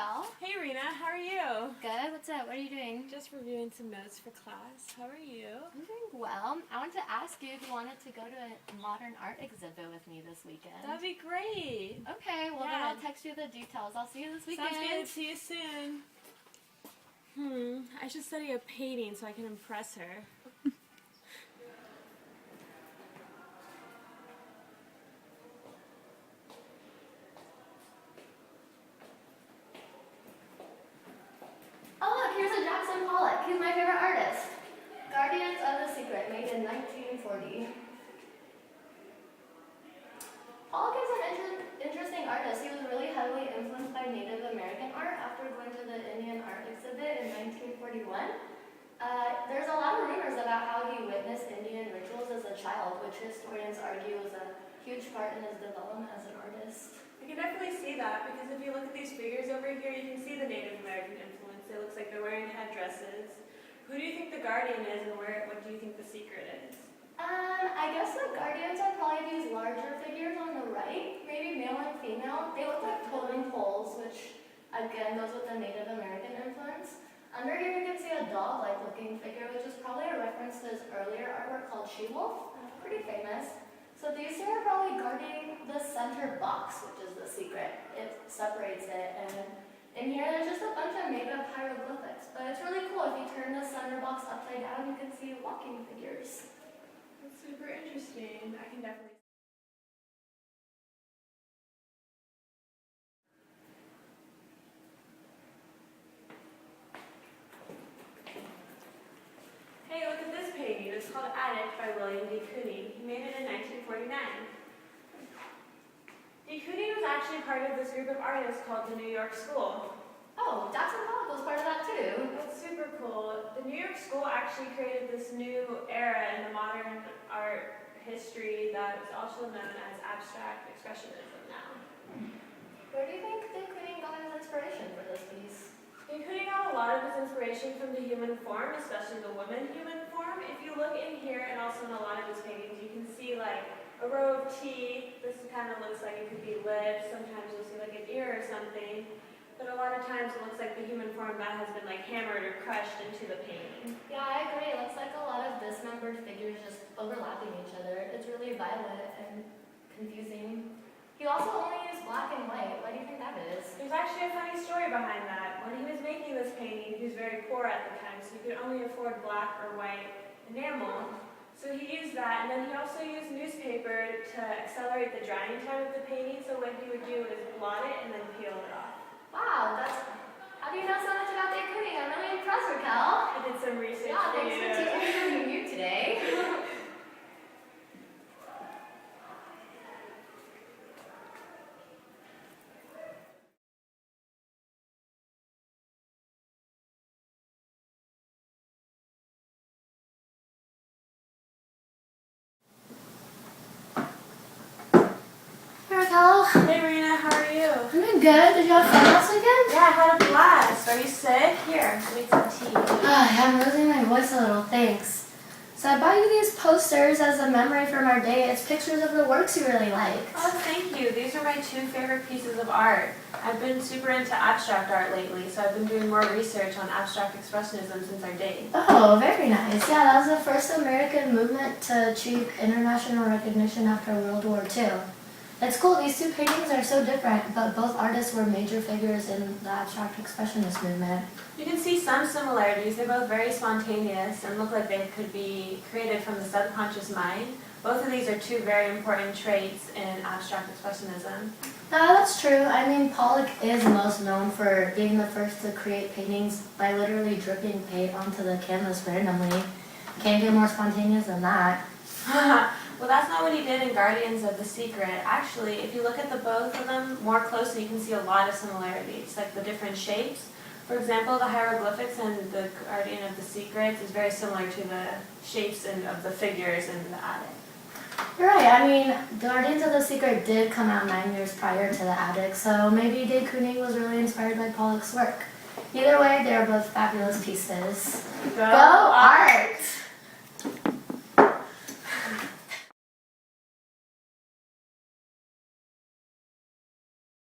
Raquel. Hey Rina, how are you? Good. What's up? What are you doing? Just reviewing some notes for class. How are you? I'm doing well. I wanted to ask you if you wanted to go to a modern art exhibit with me this weekend. That'd be great. Okay, well then I'll text you the details. I'll see you this weekend. Sounds good. See you soon. I should study a painting so I can impress her. He's my favorite artist. Guardians of the Secret, made in 1940. Pollock is an interesting artist. He was really heavily influenced by Native American art after going to the Indian art exhibit in 1941. There's a lot of rumors about how he witnessed Indian rituals as a child, which historians argue was a huge part in his development as an artist. I can definitely see that because if you look at these figures over here, you can see the Native American influence. It looks like they're wearing headdresses. Who do you think the Guardian is, and what do you think the Secret is? I guess the Guardians are probably these larger figures on the right, maybe male and female. They look like totem poles, which again goes with the Native American influence. Under here you can see a dog-like looking figure, which is probably a reference to his earlier artwork called She-Wolf, pretty famous. So these two are probably guarding the center box, which is the Secret. It separates it, and in here there's just a bunch of made-up hieroglyphics. But it's really cool. If you turn the center box upside down, you can see walking figures. That's super interesting. I can definitely. Hey, look at this painting. It's called Attic by William D. Kooning. He made it in 1949. D. Kooning was actually part of this group of artists called the New York School. Oh, Jackson Pollock was part of that too. That's super cool. The New York School actually created this new era in the modern art history that is also known as abstract expressionism now. Where do you think D. Kooning got his inspiration for this piece? D. Kooning got a lot of his inspiration from the human form, especially the woman human form. If you look in here and also in a lot of his paintings, you can see like a row of teeth. This kind of looks like it could be lips. Sometimes you'll see like an ear or something. But a lot of times it looks like the human form that has been like hammered or crushed into the painting. Yeah, I agree. It looks like a lot of dismembered figures just overlapping each other. It's really violent and confusing. He also only used black and white. Why do you think that is? There's actually a funny story behind that. When he was making this painting, he was very poor at the time, so he could only afford black or white enamel. So he used that, and then he also used newspaper to accelerate the drying time of the painting, so what he would do is blot it and then peel it off. Wow, how do you know so much about D. Kooning? I'm really impressed, Raquel. I did some research Yeah, for thanks you. for teaching you today. Hey, Raquel. Hey Rina, how are you? I'm doing good. Did you have fun last weekend? Yeah, I had a blast. Are you sick? Here, make some tea. I'm losing my voice a little, thanks. So I bought you these posters as a memory from our day. It's pictures of the works you really liked. Oh, thank you. These are my two favorite pieces of art. I've been super into abstract art lately, so I've been doing more research on abstract expressionism since our date. Oh, very nice. Yeah, that was the first American movement to achieve international recognition after World War II. It's cool, these two paintings are so different, but both artists were major figures in the abstract expressionist movement. You can see some similarities. They're both very spontaneous and look like they could be created from the subconscious mind. Both of these are two very important traits in abstract expressionism. That's true. I mean, Pollock is most known for being the first to create paintings by literally dripping paint onto the canvas randomly. Can't get more spontaneous than that. Well, that's not what he did in Guardians of the Secret. Actually, if you look at the both of them more closely, you can see a lot of similarities, like the different shapes. For example, the hieroglyphics in the Guardian of the Secrets is very similar to the shapes of the figures in the Attic. You're right. I mean, Guardians of the Secret did come out 9 years prior to the Attic, so maybe D. Kooning was really inspired by Pollock's work. Either way, they're both fabulous pieces. Go Art!